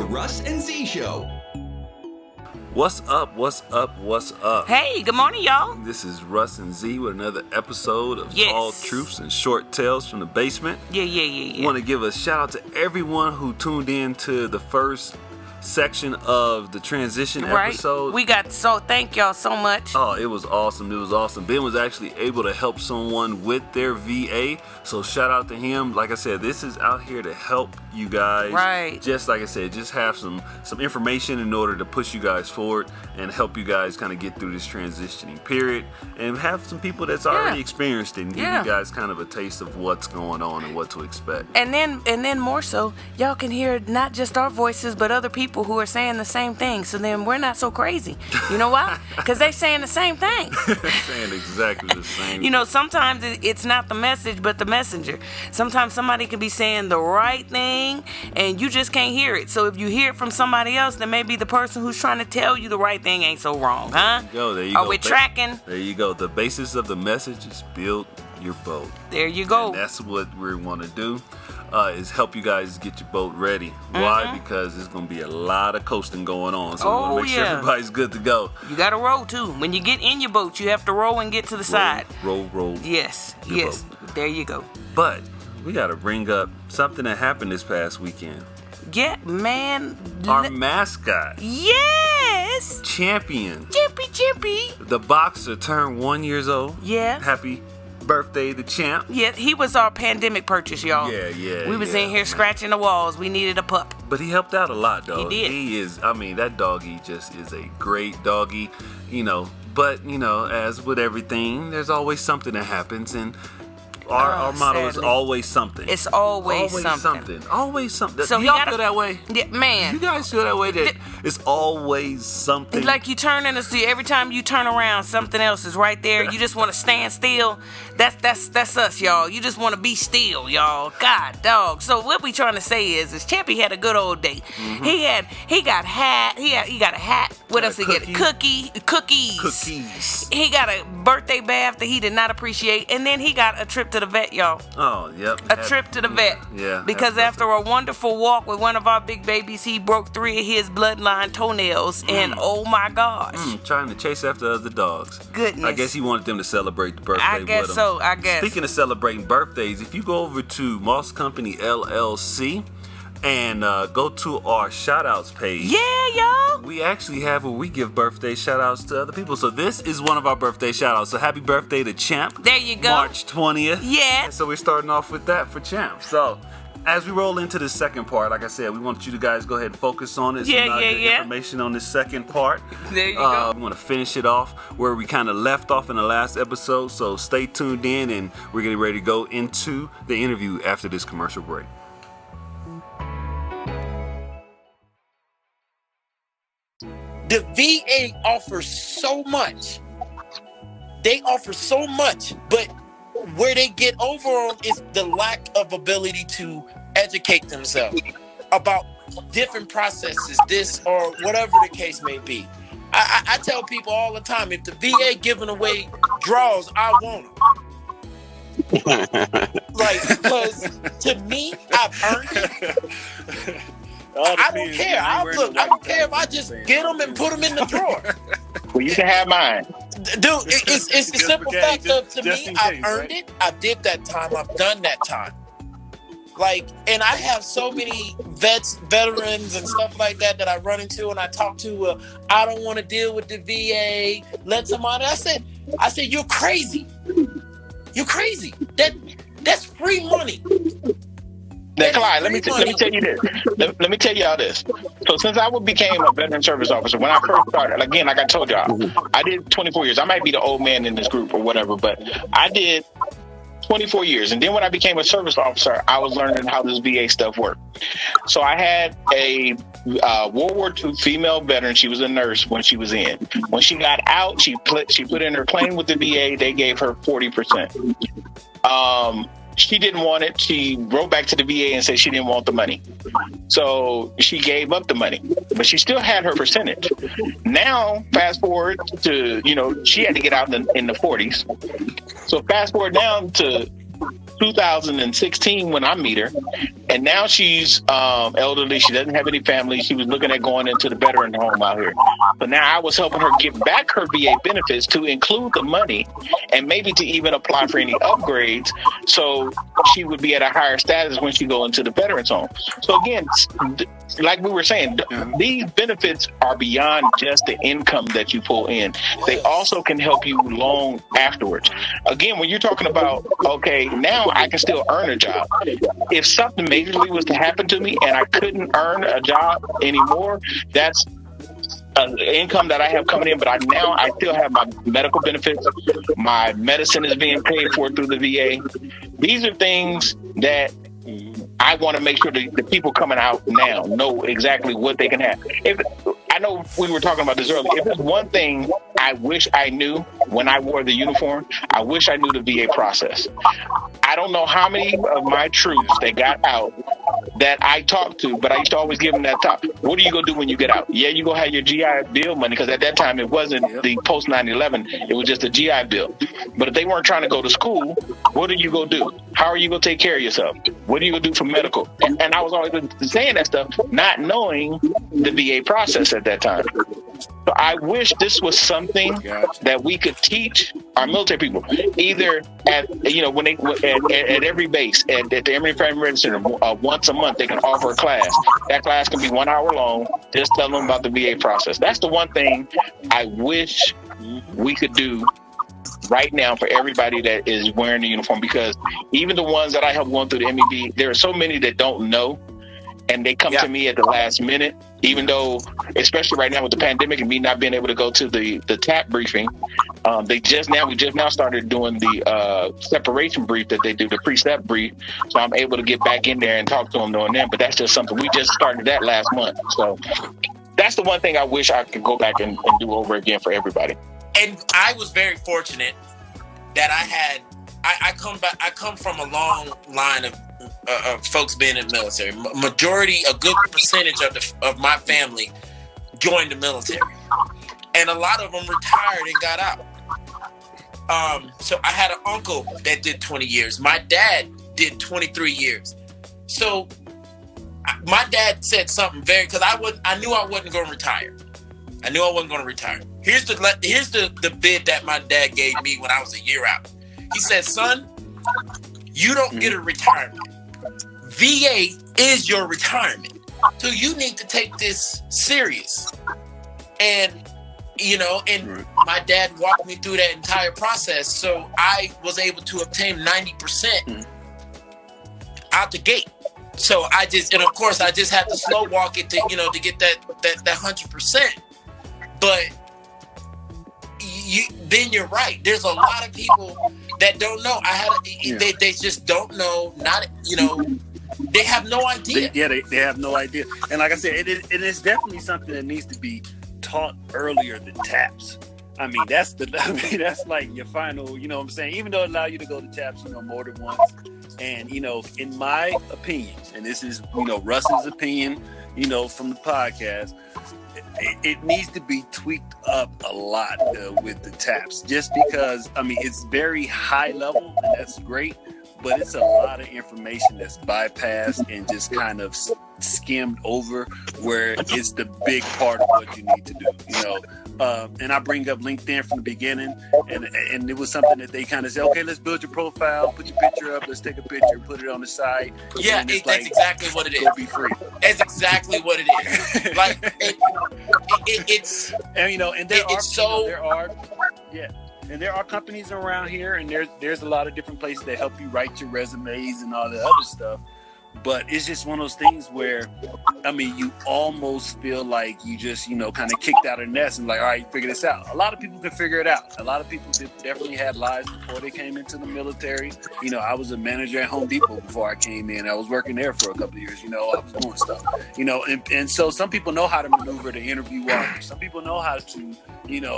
The Russ and Z Show. What's up? What's up? What's up? Hey, good morning, y'all. This is Russ and Z with another episode of Yes. Tall Truths and Short Tales from the Basement. Yeah. Want to give a shout out to everyone who tuned in to the first section of the transition episode. Thank y'all so much. Oh, it was awesome. It was awesome. Ben was actually able to help someone with their VA. So shout out to him. Like I said, this is out here to help you guys. Right. Just like I said, just have some information in order to push you guys forward and help you guys kind of get through this transitioning period and have some people that's already experienced it and give you guys kind of a taste of what's going on and what to expect. And then more so, y'all can hear not just our voices, but other people who are saying the same thing. So then we're not so crazy. You know why? Because they saying the same thing. Saying exactly the same. You know, sometimes it's not the message, but the messenger. Sometimes somebody can be saying the right thing, and you just can't hear it. So if you hear it from somebody else, then maybe the person who's trying to tell you the right thing ain't so wrong, huh? There you go. Are we tracking? There you go. The basis of the message is build your boat. There you go. And that's what we want to do. Is help you guys get your boat ready. Why? Because there's going to be a lot of coasting going on. So we want to make sure everybody's good to go. You got to row too. When you get in your boat, you have to row and get to the side. Row. Yes. Boat. There you go. But we got to bring up something that happened this past weekend. Yeah, man. Our mascot. Yes. Champion. Chimpy. The boxer turned 1 year old. Yeah. Happy birthday to Champ. Yeah, he was our pandemic purchase, y'all. Yeah. We was in here scratching the walls. We needed a pup. But he helped out a lot, though. He did. He is, that doggy just is a great doggy, But, as with everything, there's always something that happens, and our motto is always something. It's always something. Always something. So Do y'all feel that way? Yeah, man. You guys feel that way that it's always something? Like you turn in the every time you turn around, something else is right there. You just want to stand still. That's us, y'all. You just want to be still, y'all. God, dog. So what we trying to say is Champy had a good old day. Mm-hmm. He got a hat. What else he get? Cookies. He got a birthday bath that he did not appreciate, and then he got a trip to the vet, y'all. Oh, yep. A trip to the vet. Yeah. Because after a wonderful walk with one of our big babies, he broke 3 of his bloodline toenails, and oh my gosh. Trying to chase after other dogs. Goodness. I guess he wanted them to celebrate the birthday with him. I guess. Speaking of celebrating birthdays, if you go over to Moss Company LLC and go to our shout-outs page. Yeah, y'all. We actually have where we give birthday shout-outs to other people. So this is one of our birthday shout-outs. So happy birthday to Champ. There you go. March 20th. Yeah. And so we're starting off with that for Champ. So as we roll into the second part, like I said, we want you to guys go ahead and focus on it. Yeah. Information on this second part. There you go. We want to finish it off where we kind of left off in the last episode. So stay tuned in, and we're getting ready to go into the interview after this commercial break. The VA offers so much. They offer so much, but where they get over on is the lack of ability to educate themselves about different processes, this or whatever the case may be. I tell people all the time, if the VA giving away draws, I want them. Because to me, I've earned it. I don't care. I don't care if I just get them and put them in the drawer. Well, you can have mine. Dude, it's a simple fact of, to me, I've earned it. I did that time. I've done that time. And I have so many veterans and stuff like that I run into and I talk to. I don't want to deal with the VA. Let somebody. I said, you're crazy. You're crazy. That's free money. Now, Clyde, let me tell you this. Let me tell y'all this. So since I became a veteran service officer, when I first started, again, like I told y'all, I did 24 years. I might be the old man in this group or whatever, but I did 24 years. And then when I became a service officer, I was learning how this VA stuff worked. So I had a World War II female veteran. She was a nurse when she was in. When she got out, she put in her claim with the VA. They gave her 40%. She didn't want it. She wrote back to the VA and said she didn't want the money. So she gave up the money, but she still had her percentage. Now, fast forward to, she had to get out in the 40s. So fast forward down to 2016 when I meet her, and now she's elderly. She doesn't have any family. She was looking at going into the veteran home out here. But now I was helping her get back her VA benefits to include the money and maybe to even apply for any upgrades so she would be at a higher status when she go into the veterans home. So again, like we were saying, these benefits are beyond just the income that you pull in. They also can help you long afterwards. Again, when you're talking about, okay, now I can still earn a job. If something majorly was to happen to me and I couldn't earn a job anymore, that's an income that I have coming in, but I still have my medical benefits. My medicine is being paid for through the VA. These are things that I want to make sure the people coming out now know exactly what they can have. I know we were talking about this earlier. If there's one thing I wish I knew when I wore the uniform, I wish I knew the VA process. I don't know how many of my troops that got out that I talked to, but I used to always give them that top. What are you going to do when you get out? Yeah, you're going to have your GI Bill money, because at that time it wasn't the post 9/11, it was just a GI Bill. But if they weren't trying to go to school, what are you going to do? How are you going to take care of yourself? What are you going to do for medical? And I was always saying that stuff, not knowing the VA process at that time. So I wish this was something that we could teach our military people, either at when they at every base, at the Emory Family Medicine Center, once a month they can offer a class. That class can be 1 hour long. Just tell them about the VA process. That's the one thing I wish we could do right now for everybody that is wearing the uniform, because even the ones that I help going through the MEB, there are so many that don't know. And they come to me at the last minute, even though, especially right now with the pandemic and me not being able to go to the TAP briefing, we just now started doing the separation brief that they do, the precept brief. So I'm able to get back in there and talk to them during them. But that's just something we just started that last month. So that's the one thing I wish I could go back and do over again for everybody. And I was very fortunate that I come from a long line of folks being in the military. A good percentage of my family joined the military, and a lot of them retired and got out. So I had an uncle that did 20 years. My dad did 23 years. So my dad said something because I knew I wasn't going to retire. Here's the bid that my dad gave me when I was a year out. He said, "Son, you don't get a retirement. VA is your retirement. So you need to take this serious." And, my dad walked me through that entire process. So I was able to obtain 90% out the gate. So I just had to slow walk it to get that 100%. But then you're right. There's a lot of people that don't know. They just don't know. They have no idea. They have no idea. And like I said, it is definitely something that needs to be taught earlier than TAPS. I mean, that's like your final, you know what I'm saying? Even though it allows you to go to TAPS, more than once. And, in my opinion, and this is, Russ's opinion, from the podcast, it needs to be tweaked up a lot with the TAPS, just because, it's very high level, and that's great, but it's a lot of information that's bypassed and just kind of skimmed over, where it's the big part of what you need to do, and I bring up LinkedIn from the beginning, and it was something that they kind of said, okay, let's build your profile, put your picture up, let's take a picture, put it on the site. Yeah, that's exactly what it is. Go be free. That's exactly what it is. Like it's and there are companies around here, and there's a lot of different places that help you write your resumes and all the other stuff. But it's just one of those things where, you almost feel like you just, kind of kicked out of the nest and like, all right, figure this out. A lot of people can figure it out. A lot of people definitely had lives before they came into the military. I was a manager at Home Depot before I came in. I was working there for a couple of years. I was doing stuff, and so some people know how to maneuver the interview walk. Some people know how to,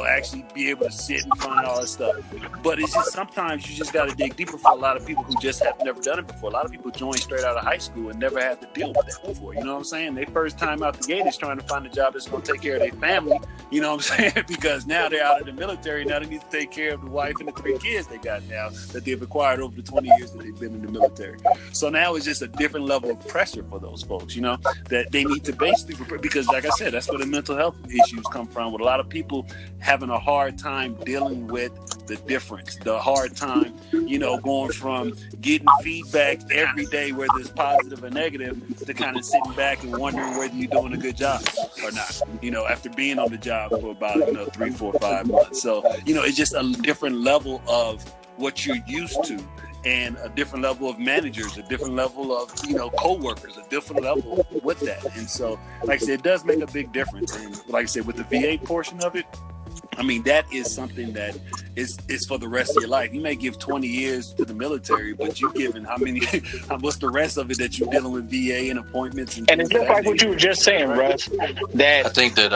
actually be able to sit in front of all that stuff. But it's just sometimes you just got to dig deeper for a lot of people who just have never done it before. A lot of people join straight out of high school and never had to deal with that before. You know what I'm saying? Their first time out the gate is trying to find a job that's going to take care of their family. You know what I'm saying? Because now they're out of the military. Now they need to take care of the wife and the 3 kids they got now that they've acquired over the 20 years that they've been in the military. So now it's just a different level of pressure for those folks, that they need to basically prepare, because like I said, that's where the mental health issues come from, with a lot of people having a hard time dealing with the difference, the hard time, going from getting feedback every day, whether it's positive or negative, to kind of sitting back and wondering whether you're doing a good job or not, after being on the job for about, 3, 4, 5 months. So, it's just a different level of what you're used to, and a different level of managers, a different level of, co-workers, a different level with that. And so, like I said, it does make a big difference. And like I said, with the VA portion of it, I mean, that is something that is for the rest of your life. You may give 20 years to the military, but you're giving what's the rest of it that you're dealing with VA and appointments? And it's just like what you were just saying, Russ, that, I think that,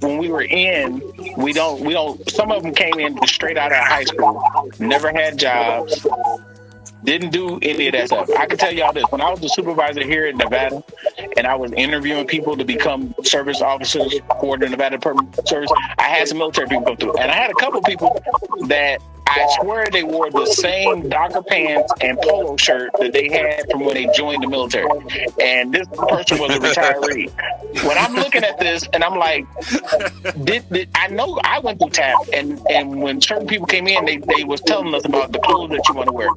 when we were in, we don't, some of them came in straight out of high school, never had jobs, didn't do any of that stuff. I can tell y'all this. When I was the supervisor here in Nevada and I was interviewing people to become service officers for the Nevada Department of Service, I had some military people go through. And I had a couple people that I swear they wore the same Docker pants and polo shirt that they had from when they joined the military. And this person was a retiree. When I'm looking at this and I'm like, I know I went through TAP, and when certain people came in, they was telling us about the clothes that you want to wear.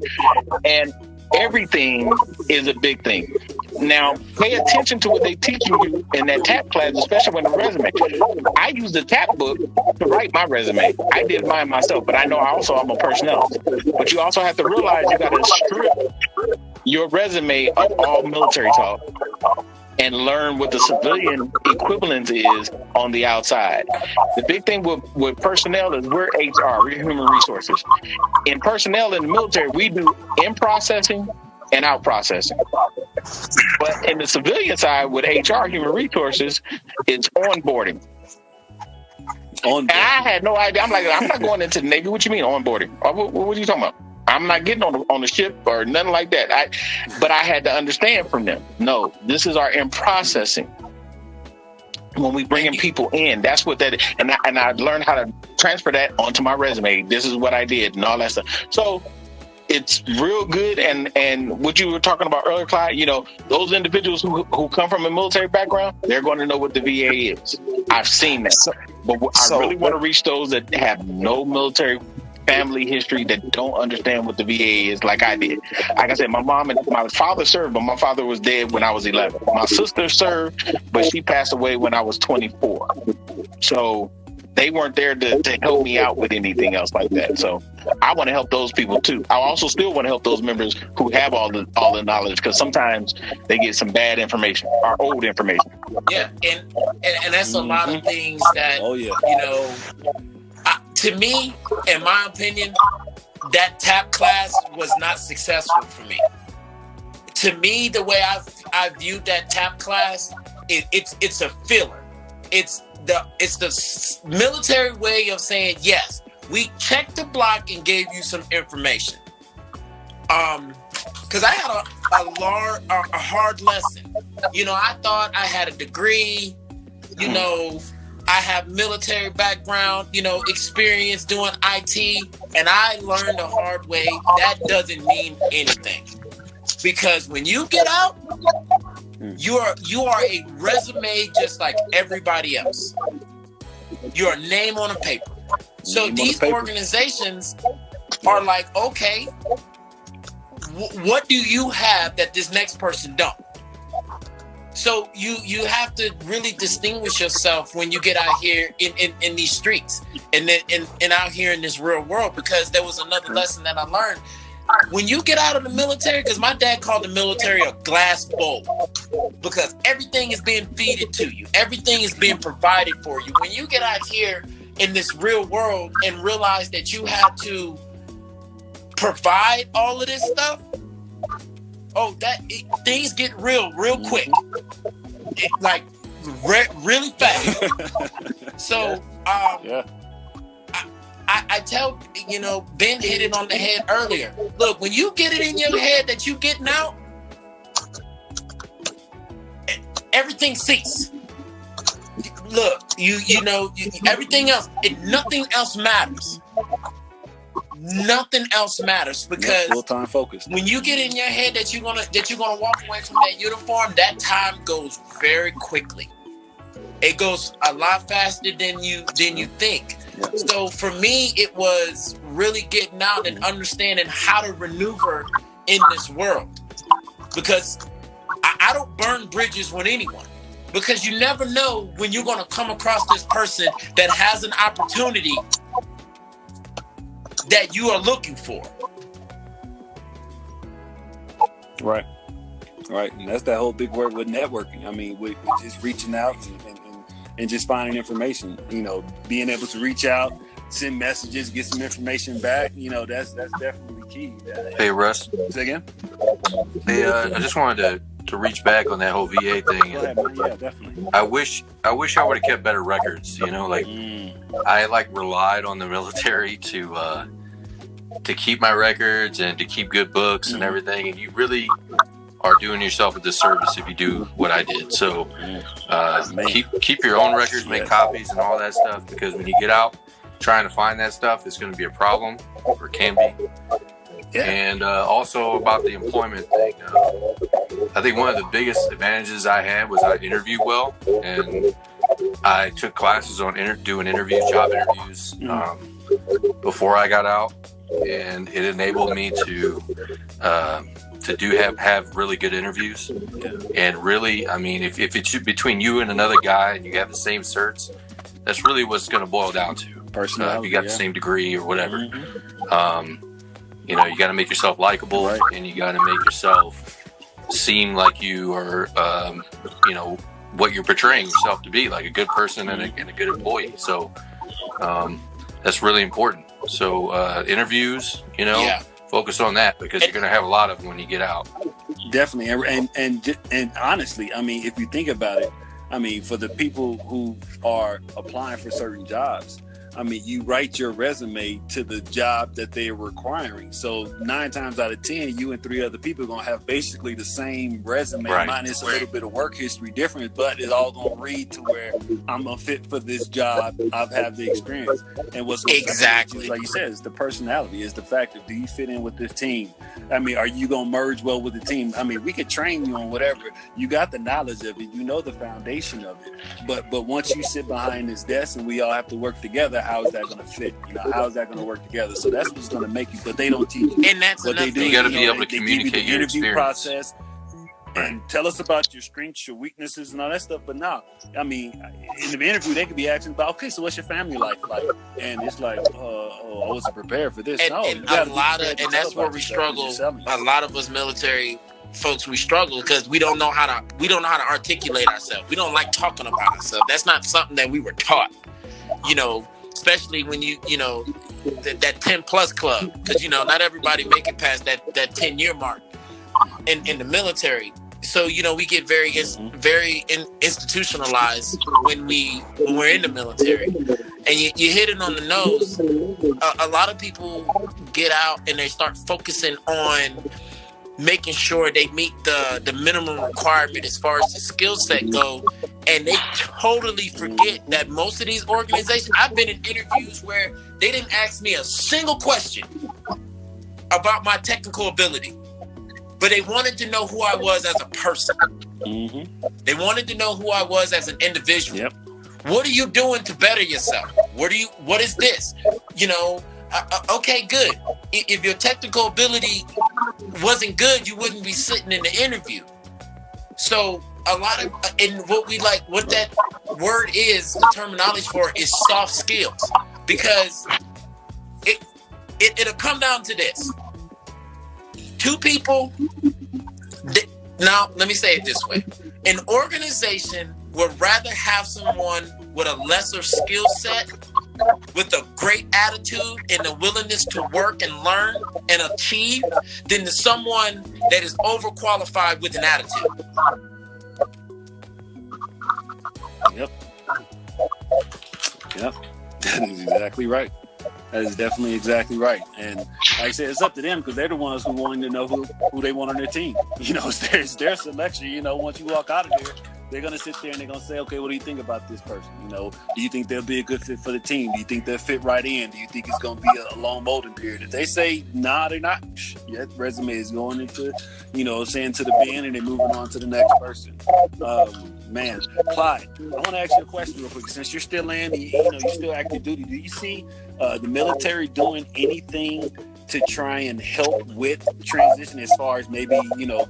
And everything is a big thing. Now, pay attention to what they teach you in that TAP class, especially when the resume. I used the TAP book to write my resume. I did mine myself, but I know I'm a personnel. But you also have to realize you got to strip your resume of all military talk and learn what the civilian equivalent is on the outside. The big thing with personnel is we're HR, we're human resources. In personnel in the military, we do in-processing and out-processing. But in the civilian side with HR, human resources, it's onboarding. And I had no idea. I'm like, I'm not going into the Navy. What you mean onboarding? What are you talking about? I'm not getting on the ship or nothing like that. But I had to understand from them. No, this is our in processing. When we bringing people in, that's what that is. And I learned how to transfer that onto my resume. This is what I did and all that stuff. So it's real good. And what you were talking about earlier, Clyde, those individuals who come from a military background, they're going to know what the VA is. I've seen that. But I really want to reach those that have no military family history, that don't understand what the VA is, like I did. Like I said, my mom and my father served, but my father was dead when I was 11. My sister served, but she passed away when I was 24. So they weren't there to help me out with anything else like that. So I want to help those people too. I also still want to help those members who have all the knowledge, because sometimes they get some bad information or old information. Yeah, and that's a lot of things that to me, in my opinion, that TAP class was not successful for me. To me, the way I viewed that TAP class, it's a filler. It's the military way of saying, yes, we checked the block and gave you some information. Because I had a hard lesson. I thought I had a degree. I have military background, experience doing IT, and I learned the hard way. That doesn't mean anything, because when you get out, you are a resume just like everybody else. You're a name on a paper. So these organizations are like, okay, what do you have that this next person don't? So you have to really distinguish yourself when you get out here in these streets and out here in this real world, because there was another lesson that I learned. When you get out of the military, because my dad called the military a glass bowl, because everything is being fed to you. Everything is being provided for you. When you get out here in this real world and realize that you have to provide all of this stuff, things get real quick, really fast. So I tell, Ben hit it on the head earlier. Look, when you get it in your head that you getting out, everything ceases. Look, everything else, nothing else matters. Nothing else matters because full-time focus. When you get in your head that you're gonna walk away from that uniform, that time goes very quickly. It goes a lot faster than you think. So for me, it was really getting out and understanding how to maneuver in this world. Because I don't burn bridges with anyone. Because you never know when you're going to come across this person that has an opportunity that you are looking for. Right. And that's that whole big word with networking. I mean, with just reaching out and just finding information, being able to reach out, send messages, get some information back, that's definitely key. Hey, Russ. Say again? Hey, I just wanted to reach back on that whole VA thing. Go ahead, man. Yeah, definitely. I wish I would have kept better records, I relied on the military to keep my records and to keep good books and everything, and you really are doing yourself a disservice if you do what I did. So keep your own records, make copies and all that stuff, because when you get out trying to find that stuff, it's going to be a problem, or can be. Yeah. And also about the employment thing, I think one of the biggest advantages I had was I interviewed well, and I took classes on doing interviews, job interviews, before I got out, and it enabled me to have really good interviews. And really, I mean, if it's between you and another guy and you have the same certs, that's really what's going to boil down to. Personality, if you got the same degree or whatever. You got to make yourself likable, and you got to make yourself seem like you are, what you're portraying yourself to be, like a good person and a good employee. So that's really important. So interviews, focus on that, because you're going to have a lot of them when you get out. Definitely. And honestly, I mean, if you think about it, I mean, for the people who are applying for certain jobs, I mean, you write your resume to the job that they're requiring. So 9 times out of 10, you and 3 other people are going to have basically the same resume, minus a little bit of work history different, but it's all going to read to where I'm a fit for this job. I've had the experience. And what's exactly like you said, is the personality, is the fact of, do you fit in with this team? I mean, are you going to merge well with the team? I mean, we could train you on whatever. You got the knowledge of it. You know the foundation of it. But once you sit behind this desk and we all have to work together, how is that going to fit? How is that going to work together? So that's what's going to make you. But they don't teach you. And that's what they do. You got to be able to communicate your interview experience. Process and tell us about your strengths, your weaknesses, and all that stuff. But no, I mean, in the interview, they could be asking about, okay, so what's your family life like? And it's like, I wasn't prepared for this. And that's where we struggle. A lot of us military folks, we struggle because we don't know how to articulate ourselves. We don't like talking about ourselves. That's not something that we were taught. Especially when that 10 plus club, because not everybody make it past that 10-year mark in the military. So we get very institutionalized when we're in the military, and you hit it on the nose. A lot of people get out and they start focusing on making sure they meet the minimum requirement as far as the skill set go, and they totally forget that most of these organizations, I've been in interviews where they didn't ask me a single question about my technical ability, but they wanted to know who I was as a person. They wanted to know who I was as an individual. What are you doing to better yourself? What is this? Okay, good. If your technical ability wasn't good, you wouldn't be sitting in the interview. So a lot of, and what that word is, the terminology for it is soft skills, because it'll come down to this. 2 people, now let me say it this way. An organization would rather have someone with a lesser skill set, with a great attitude and a willingness to work and learn and achieve, than to someone that is overqualified with an attitude. Yep. That is exactly right. That is definitely exactly right. And like I said, it's up to them because they're the ones who want to know who they want on their team. It's their selection. Once you walk out of there, they're going to sit there and they're going to say, okay, what do you think about this person? Do you think they'll be a good fit for the team? Do you think they'll fit right in? Do you think it's going to be a long molding period? If they say, nah, they're not, that resume is going into, saying to the bin and they're moving on to the next person. Man, Clyde, I want to ask you a question real quick. Since you're still in, you're still active duty, do you see the military doing anything to try and help with transition as far as maybe,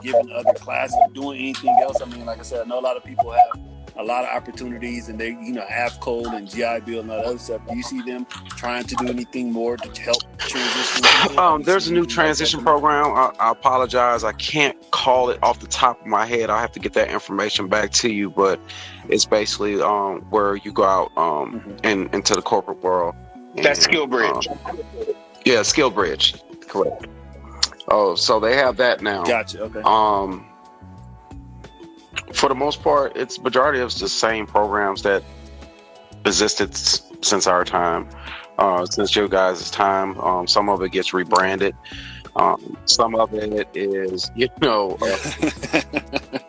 giving other classes or doing anything else? I mean, like I said, I know a lot of people have a lot of opportunities and they, AFCOL and GI Bill and all that other stuff. Do you see them trying to do anything more to help transition? There's a new transition program. I apologize. I can't call it off the top of my head. I'll have to get that information back to you, but it's basically where you go out into the corporate world. That's Skill Bridge. Yeah, Skill Bridge. Correct. Oh, so they have that now. Gotcha. Okay. For the most part, it's majority of the same programs that existed since our time, since your guys' time. Some of it gets rebranded. Some of it is,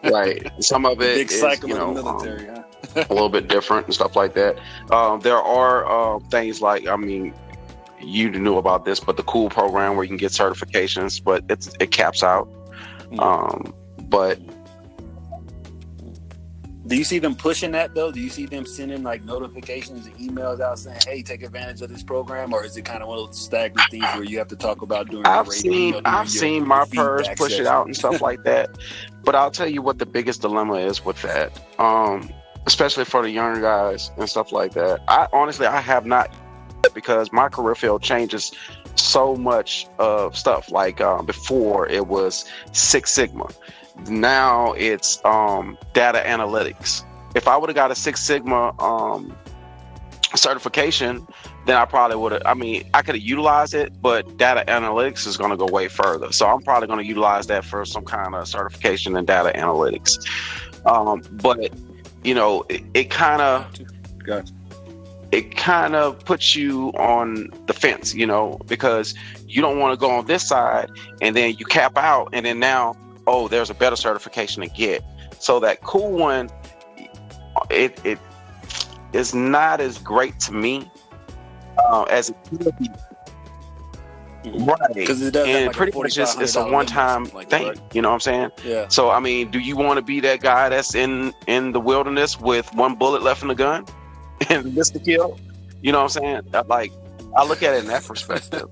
right. Some of it big is, cycle of the military, a little bit different and stuff like that. There are things like, you knew about this, but the COOL program where you can get certifications, but it caps out. But do you see them pushing that though? Do you see them sending like notifications and emails out saying, "Hey, take advantage of this program," or is it kind of one of those stagnant things where you have to talk about doing? I've seen my PERS push it out and stuff like that. But I'll tell you what the biggest dilemma is with that, especially for the younger guys and stuff like that. I have not, because my career field changes so much of stuff. Like before, it was Six Sigma. Now it's data analytics. If I would have got a Six Sigma certification, then I probably would have. I could have utilized it, but data analytics is going to go way further. So I'm probably going to utilize that for some kind of certification in data analytics. But it kind of. Gotcha. It kind of puts you on the fence, because you don't want to go on this side and then you cap out and then now, there's a better certification to get. So that COOL one, it is not as great to me as it could be. Right. Because it does and pretty much it's a one-time thing, right? You know what I'm saying? Yeah. So, do you want to be that guy that's in the wilderness with one bullet left in the gun? And miss the kill, you know what I'm saying? I look at it in that perspective.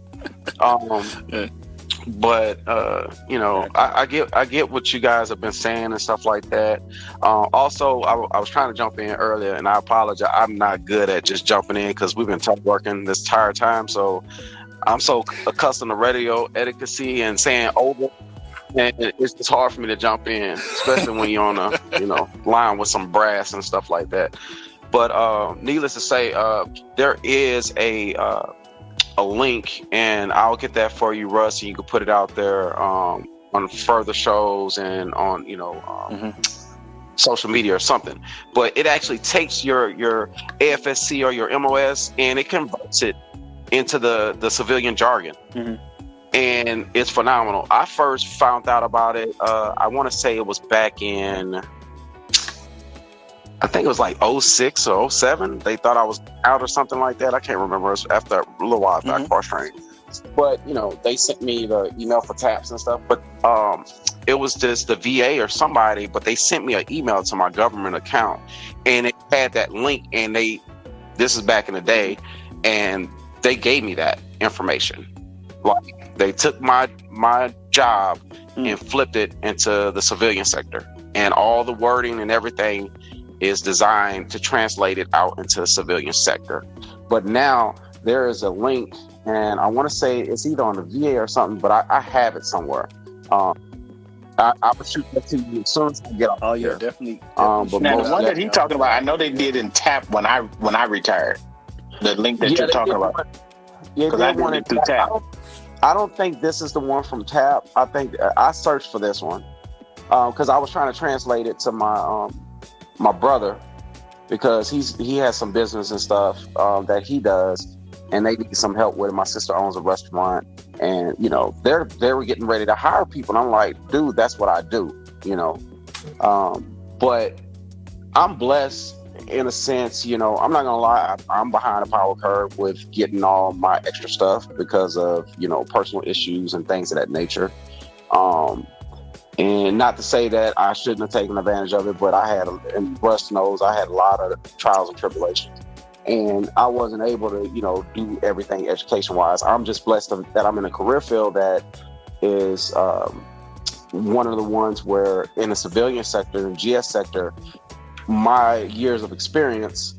But I get what you guys have been saying and stuff like that. Also, I was trying to jump in earlier, and I apologize. I'm not good at just jumping in because we've been working this entire time. So I'm so accustomed to radio etiquette and saying over. And it's just hard for me to jump in, especially when you're on a line with some brass and stuff like that. But needless to say, there is a link, and I'll get that for you, Russ, and you can put it out there on further shows and on social media or something. But it actually takes your AFSC or your MOS and it converts it into the civilian jargon. And it's phenomenal. I first found out about it, I want to say it was back in, I think it was like 06 or 07. They thought I was out or something like that. I can't remember. It was after a little while after I cross-trained. But, they sent me the email for TAPS and stuff. But it was just the VA or somebody, but they sent me an email to my government account. And it had that link, and this is back in the day, and they gave me that information. Like, they took my job and flipped it into the civilian sector. And all the wording and everything is designed to translate it out into the civilian sector. But now there is a link, and I want to say it's either on the VA or something, but I have it somewhere. I will shoot that to you as soon as I get off. Oh yeah, definitely. But now the one that he's talking about, I know they did in TAP when I retired. The link that you're talking about. Because I did it through TAP. I don't think this is the one from TAP. I think I searched for this one because I was trying to translate it to my brother, because he has some business and stuff that he does, and they needed some help with it. My sister owns a restaurant, and you know, they were getting ready to hire people. And I'm like, dude, that's what I do, you know. But I'm blessed in a sense, you know. I'm not gonna lie, I'm behind the power curve with getting all my extra stuff because of, you know, personal issues and things of that nature. And not to say that I shouldn't have taken advantage of it, but and Russ knows, I had a lot of trials and tribulations. And I wasn't able to, you know, do everything education-wise. I'm just blessed that I'm in a career field that is one of the ones where in the civilian sector, the GS sector, my years of experience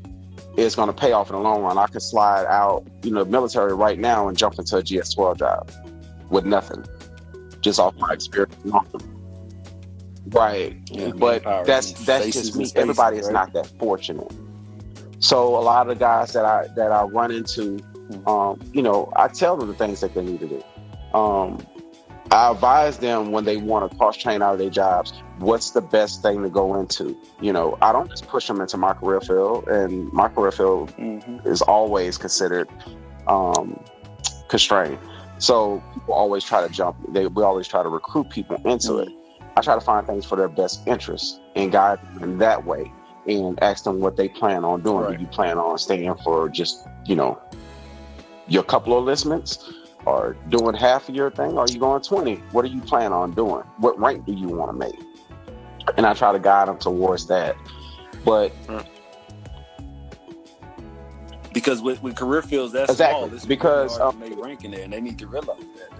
is going to pay off in the long run. I could slide out, you know, military right now and jump into a GS-12 job with nothing, just off my experience. Right. Yeah, but that's just me. Everybody is not that fortunate. So a lot of the guys that I run into, you know, I tell them the things that they need to do. I advise them when they want to cross train out of their jobs, what's the best thing to go into? You know, I don't just push them into my career field, and my career field is always considered constrained. So people always try to jump. We always try to recruit people into it. I try to find things for their best interests and guide them in that way, and ask them what they plan on doing. Right. Do you plan on staying for just, you know, your couple of enlistments, or doing half of your thing? Or are you going 20? What do you plan on doing? What rank do you want to make? And I try to guide them towards that. But because with career fields, that's exactly small. It's because hard to make ranking there, and they need to realize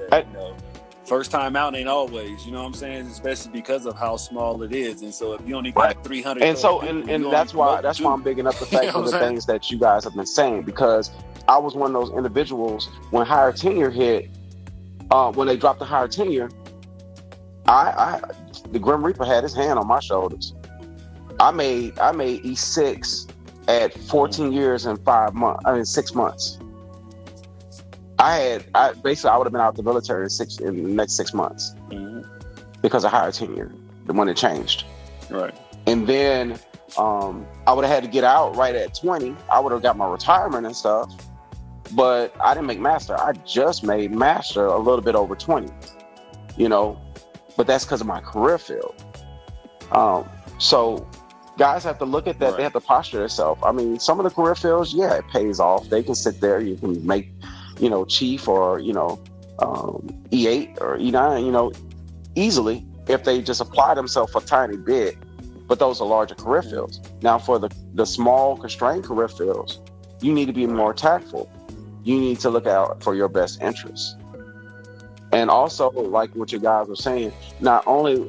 that you know, first time out ain't always, you know what I'm saying? Especially because of how small it is. And so if you only got 300, and so and that's why I'm bigging up the fact of the things that you guys have been saying, because I was one of those individuals when higher tenure hit, when they dropped the higher tenure, the Grim Reaper had his hand on my shoulders. I made E6 at 14 years and 6 months. I basically would have been out of the military in the next 6 months because of higher tenure, when it changed. Right. And then I would have had to get out right at 20. I would have got my retirement and stuff, but I didn't make master. I just made master a little bit over 20, you know, but that's because of my career field. So guys have to look at that. Right. They have to posture themselves. I mean, some of the career fields, yeah, it pays off. They can sit there. You can make, you know, chief or, you know, E8 or E9, you know, easily if they just apply themselves a tiny bit. But those are larger career fields. Now, for the small, constrained career fields, you need to be more tactful. You need to look out for your best interests. And also, like what you guys were saying, not only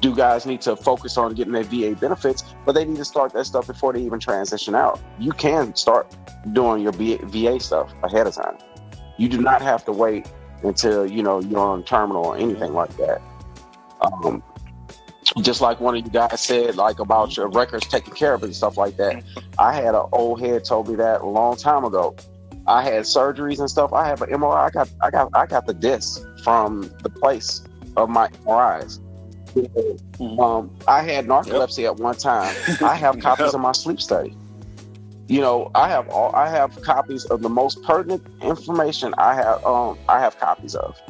do guys need to focus on getting their VA benefits, but they need to start that stuff before they even transition out. You can start doing your VA stuff ahead of time. You do not have to wait until, you know, you're on terminal or anything like that. Just like one of you guys said, like about your records taking care of it and stuff like that. I had an old head told me that a long time ago. I had surgeries and stuff. I have an MRI. I got the disc from the place of my MRIs. I had narcolepsy at one time. I have copies of my sleep study. You know, I have copies of the most pertinent information. I have copies of.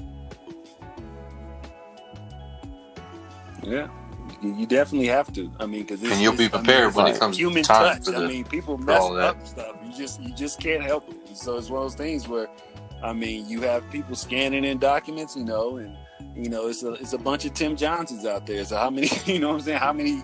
Yeah, you definitely have to. I mean, because you'll be prepared when it comes to human time. Touch. I mean, people mess up stuff. You just can't help it. So it's one of those things where, I mean, you have people scanning in documents, you know, and you know, it's a bunch of Tim Johnsons out there. So how many, you know what I'm saying? How many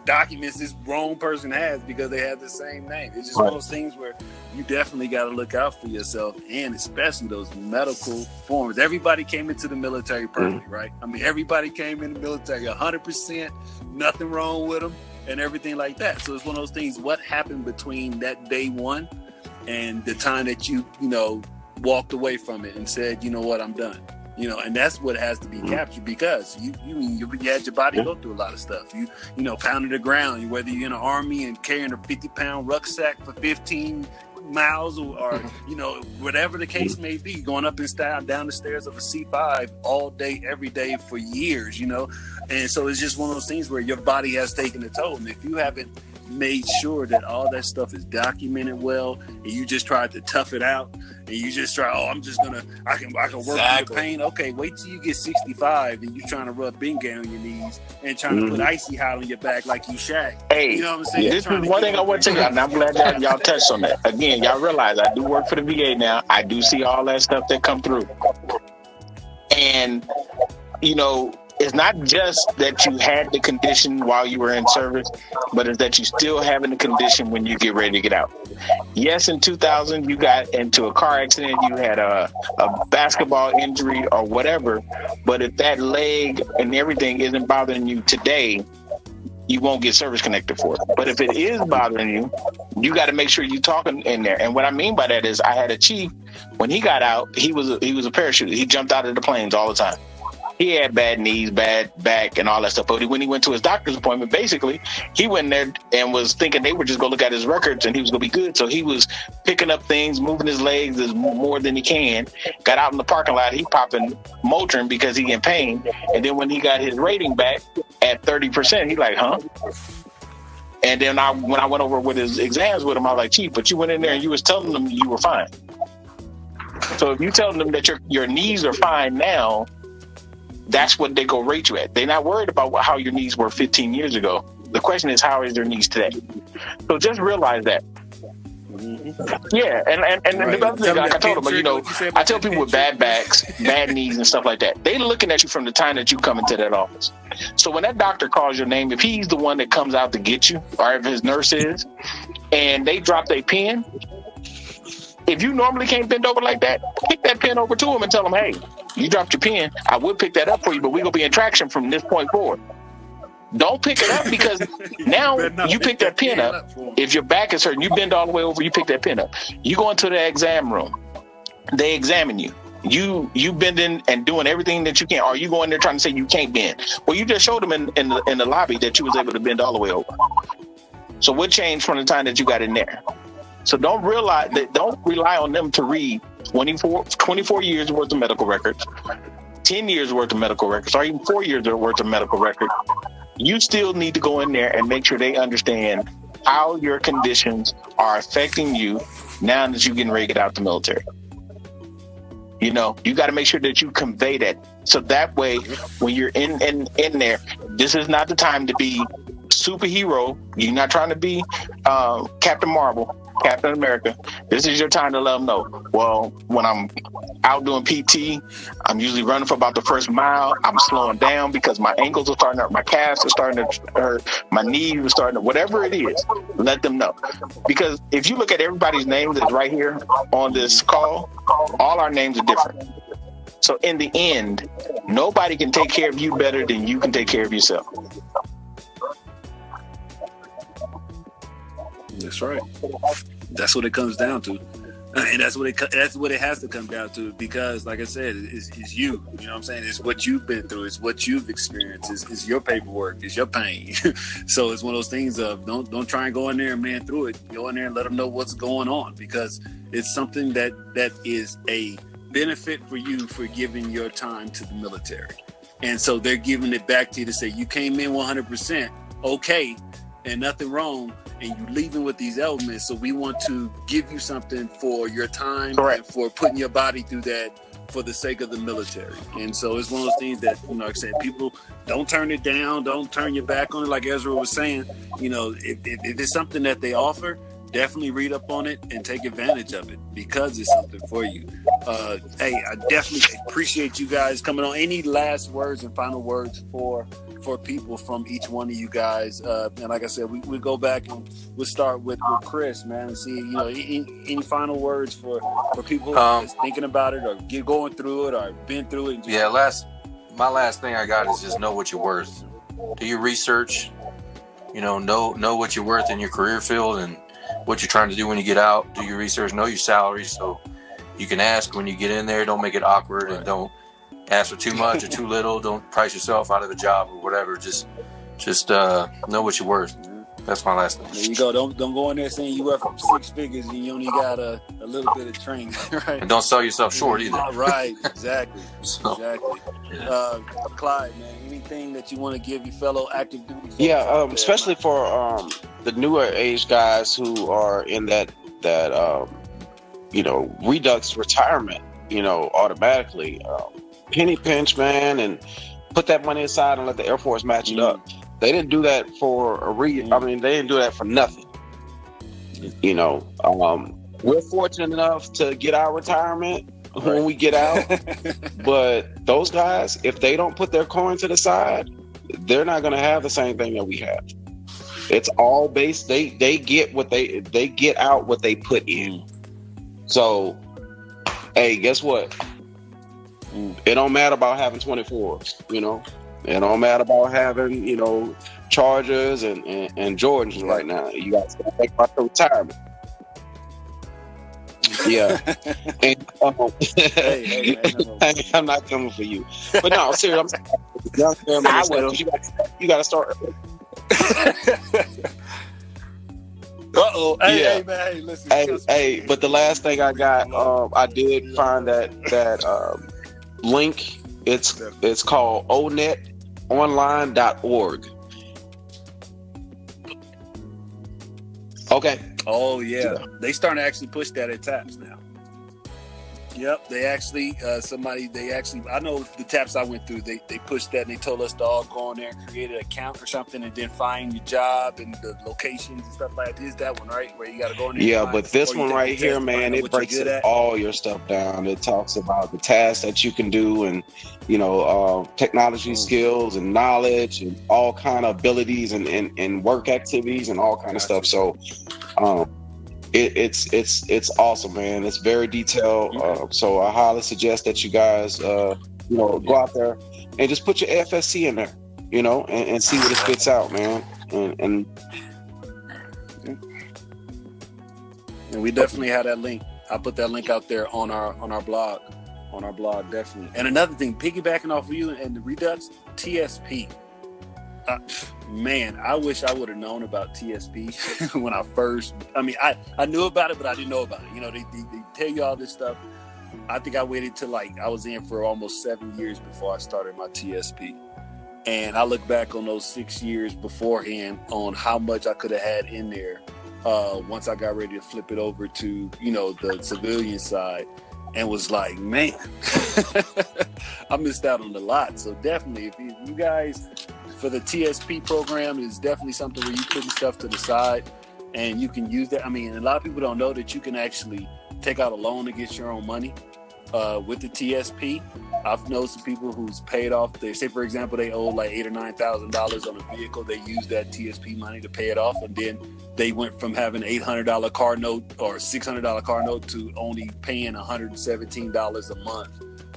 documents this wrong person has because they have the same name? It's just one of those things where you definitely got to look out for yourself, and especially those medical forms. Everybody came into the military perfect, right? I mean, everybody came in the military 100%, nothing wrong with them, and everything like that. So it's one of those things. What happened between that day one and the time that you know, walked away from it and said, you know what, I'm done. You know, and that's what has to be captured, because you had your body go through a lot of stuff. You know, pounding the ground, whether you're in the Army and carrying a 50-pound rucksack for 15 miles or you know, whatever the case may be, going up and down the stairs of a C5 all day, every day for years, you know. And so it's just one of those things where your body has taken a toll. And if you haven't made sure that all that stuff is documented well, and you just tried to tough it out, and you just try, I can work through the pain. Okay, wait till you get 65 and you trying to rub Bengay on your knees and trying to put icy hot on your back like you Shaq. Hey, you know what I'm saying? This is one thing I want to tell you, and I'm glad y'all touched on that. Again, y'all realize I do work for the VA now. I do see all that stuff that come through. And, it's not just that you had the condition while you were in service, but it's that you still having the condition when you get ready to get out. Yes, in 2000, you got into a car accident, you had a basketball injury or whatever, but if that leg and everything isn't bothering you today, you won't get service connected for it. But if it is bothering you, you got to make sure you're talking in there. And what I mean by that is I had a chief, when he got out, he was a parachuter. He jumped out of the planes all the time. He had bad knees, bad back, and all that stuff. But when he went to his doctor's appointment, basically, he went there and was thinking they were just going to look at his records and he was going to be good. So he was picking up things, moving his legs as more than he can. Got out in the parking lot, he popping Motrin because he in pain. And then when he got his rating back at 30%, he like, huh? And then when I went over with his exams with him, I was like, Chief, but you went in there and you was telling them you were fine. So if you telling them that your knees are fine now, that's what they go rate you at. They're not worried about how your knees were 15 years ago. The question is, how is their knees today? So just realize that. Yeah, and right. The other thing, like I told them, I tell people with bad backs, bad knees, and stuff like that, they looking at you from the time that you come into that office. So when that doctor calls your name, if he's the one that comes out to get you, or if his nurse is, and they drop their pen, if you normally can't bend over like that, pick that pen over to him and tell him, hey, you dropped your pen. I would pick that up for you, but we're going to be in traction from this point forward. Don't pick it up because now you pick that pen up. If your back is hurting, you bend all the way over, you pick that pen up. You go into the exam room. They examine you. You bending and doing everything that you can. Or you go in there trying to say you can't bend. Well, you just showed them in the lobby that you was able to bend all the way over. So what changed from the time that you got in there? So don't rely on them to read 24 years worth of medical records, 10 years worth of medical records, or even 4 years worth of medical records. You still need to go in there and make sure they understand how your conditions are affecting you now that you're getting ready to get out the military. You got to make sure that you convey that. So that way, when you're in there, this is not the time to be superhero. You're not trying to be Captain Marvel, Captain America. This is your time to let them know. Well, when I'm out doing PT, I'm usually running for about the first mile. I'm slowing down because my ankles are starting to hurt, my calves are starting to hurt, my knees are starting to, whatever it is, let them know. Because if you look at everybody's name that's right here on this call, all our names are different. So in the end, nobody can take care of you better than you can take care of yourself. That's right. That's what it comes down to, and that's what it has to come down to. Because, like I said, it's you. You know what I'm saying? It's what you've been through. It's what you've experienced. It's your paperwork. It's your pain. So it's one of those things of don't try and go in there and man through it. Go in there and let them know what's going on, because it's something that is a benefit for you for giving your time to the military, and so they're giving it back to you to say you came in 100% okay and nothing wrong. And you leaving with these elements, so we want to give you something for your time. Correct. And for putting your body through that for the sake of the military. And so it's one of those things that, like I said, people don't turn it down, don't turn your back on it. Like Ezra was saying, if it's something that they offer, definitely read up on it and take advantage of it, because it's something for you. Hey, I definitely appreciate you guys coming on. Any last words and final words for people from each one of you guys? And like I said, we go back and we'll start with Chris, man, and see, any final words for people who are just thinking about it or going through it or been through it. My last thing I got is just know what you're worth. Do your research, know what you're worth in your career field and what you're trying to do when you get out. Do your research, know your salary, so you can ask when you get in there. Don't make it awkward, and don't ask for too much or too little. Don't price yourself out of a job or whatever. Just know what you're worth. That's my last thing. There you go. Don't go in there saying you worth 6 figures and you only got a little bit of training, right? And don't sell yourself short either. Right, exactly. Exactly. Yeah. Clyde, man, anything that you want to give your fellow active duty folks? Yeah, especially for the newer age guys who are in that redux retirement, automatically penny pinch, man, and put that money aside and let the Air Force match it up. They didn't do that for they didn't do that for nothing. We're fortunate enough to get our retirement when we get out, but those guys, if they don't put their coin to the side, they're not going to have the same thing that we have. It's all based. They get what they get out what they put in. So, hey, guess what? It don't matter about having 24s. It don't matter about having Chargers and Jordans right now. You got to think about the retirement. Yeah, and I'm not coming for you, but no, seriously, I'm you got to start. Hey, man. Hey, listen. Hey, but the last thing I got, I did find that link. It's called onetonline.org. Okay. Oh yeah, they starting to actually push that at TAPS now. Yep, they actually I know the TAPS I went through, they pushed that and they told us to all go on there and create an account or something and then find your job and the locations and stuff like that. Is that one, right? Where you got to go in there? Yeah, but this one right here, man, it breaks all your stuff down. It talks about the tasks that you can do and, technology skills and knowledge and all kind of abilities and work activities and all kind of stuff. So, it's awesome, man. It's very detailed. So I highly suggest that you guys, go out there and just put your AFSC in there, and see what it spits out, man. And we definitely have that link. I put that link out there on our blog, definitely. And another thing, piggybacking off of you and the Redux, TSP. Man, I wish I would have known about TSP when I first. I knew about it, but I didn't know about it. They tell you all this stuff. I think I waited till I was in for almost 7 years before I started my TSP. And I look back on those 6 years beforehand on how much I could have had in there once I got ready to flip it over to, the civilian side, and was like, man, I missed out on a lot. So definitely, if you guys, for the TSP program, is definitely something where you're putting stuff to the side and you can use that. A lot of people don't know that you can actually take out a loan against your own money with the TSP. I've known some people who's paid off. They say, for example, they owe like $8,000 or $9,000 on a vehicle. They use that TSP money to pay it off, and then they went from having an $800 car note or $600 car note to only paying $117 a month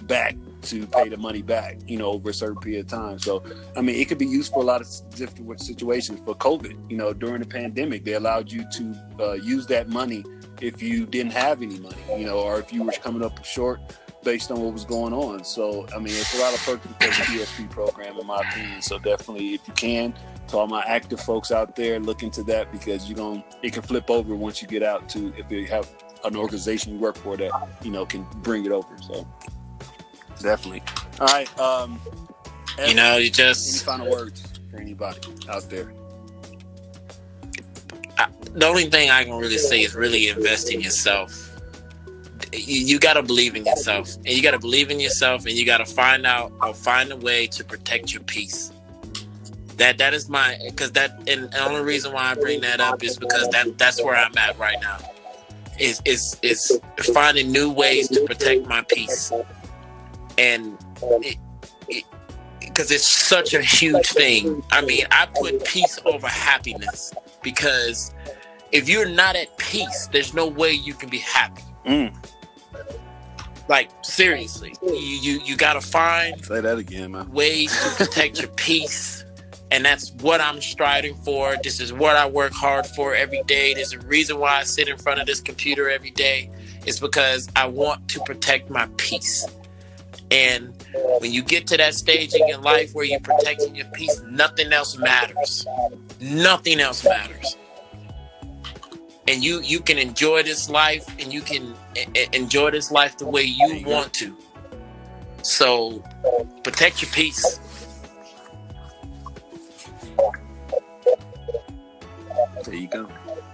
back to pay the money back, over a certain period of time. So, it could be used for a lot of different situations. For COVID, during the pandemic, they allowed you to use that money if you didn't have any money, or if you were coming up short based on what was going on. So, it's a lot of perks with the TSP program, in my opinion. So definitely, if you can, to all my active folks out there, look into that, because it can flip over once you get out to, if you have an organization you work for that, can bring it over. So definitely. All right. Evan, any final words for anybody out there? The only thing I can really say is really invest in yourself. You got to believe in yourself, and you got to believe in yourself, and you got to find a way to protect your peace. That is and the only reason why I bring that up is because that's where I'm at right now. Is finding new ways to protect my peace, and because it's such a huge thing. I put peace over happiness, because if you're not at peace, there's no way you can be happy. Like, seriously, you gotta find, say that again, man, ways to protect your peace, and that's what I'm striving for. This is what I work hard for every day. There's a reason why I sit in front of this computer every day. It's because I want to protect my peace. And when you get to that stage in your life where you're protecting your peace, nothing else matters. Nothing else matters. And you can enjoy this life, and you can enjoy this life the way you want to. So protect your peace. There you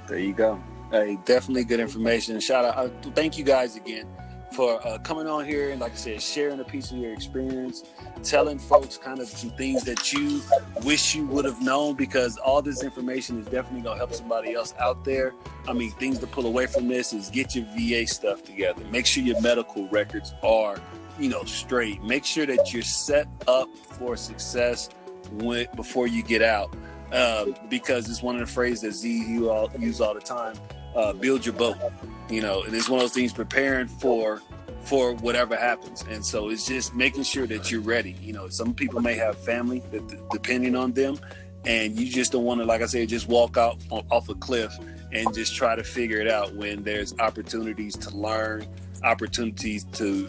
There you go. Hey, definitely good information. Shout out. Thank you guys again for coming on here and, like I said, sharing a piece of your experience, telling folks kind of some things that you wish you would have known, because all this information is definitely going to help somebody else out there. I mean, things to pull away from this is get your VA stuff together. Make sure your medical records are, straight. Make sure that you're set up for success before you get out. Because it's one of the phrases that Z you all use all the time. Build your boat, and it's one of those things, preparing for whatever happens. And so it's just making sure that you're ready. Some people may have family that depending on them, and you just don't want to, like I said, just walk out off a cliff and just try to figure it out, when there's opportunities to learn, opportunities to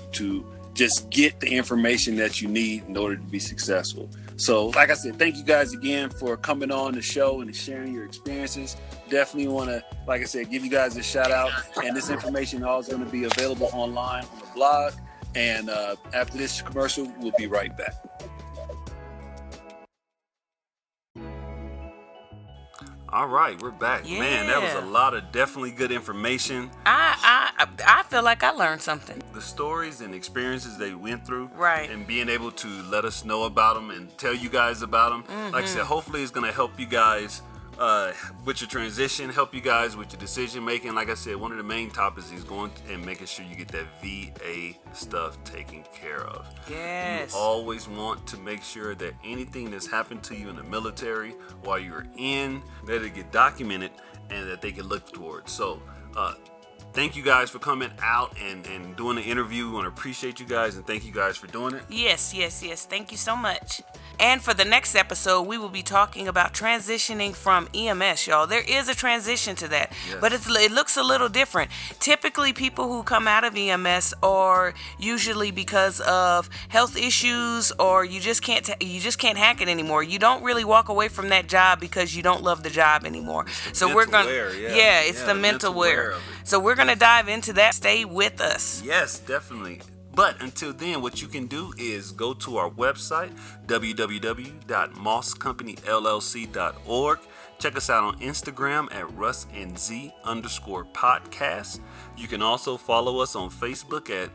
just get the information that you need in order to be successful. So, like I said, thank you guys again for coming on the show and sharing your experiences. Definitely want to, like I said, give you guys a shout out. And this information all is going to be available online on the blog. And after this commercial, we'll be right back. All right, we're back. Yeah. Man, that was a lot of definitely good information. I feel like I learned something. The stories and experiences they went through, right, and being able to let us know about them and tell you guys about them. Mm-hmm. Like I said, hopefully it's going to help you guys with your transition, help you guys with your decision making. Like I said, one of the main topics is going and making sure you get that VA stuff taken care of. Yes. You always want to make sure that anything that's happened to you in the military while you're in, that it get documented and that they can look towards. So thank you guys for coming out and doing the interview. We want to appreciate you guys and thank you guys for doing it. Yes. Thank you so much. And for the next episode, we will be talking about transitioning from EMS, y'all. There is a transition to that, yes, but it looks a little different. Typically, people who come out of EMS are usually because of health issues, or you just can't hack it anymore. You don't really walk away from that job because you don't love the job anymore. So we're gonna, it's the mental wear. So we're gonna dive into that. Stay with us. Yes, definitely. But until then, what you can do is go to our website, www.mosscompanyllc.org. Check us out on Instagram at RussandZ_podcast. You can also follow us on Facebook at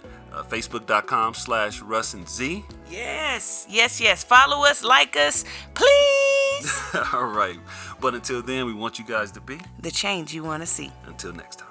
facebook.com/RussandZ. Yes. Follow us, like us, please. All right. But until then, we want you guys to be the change you want to see. Until next time.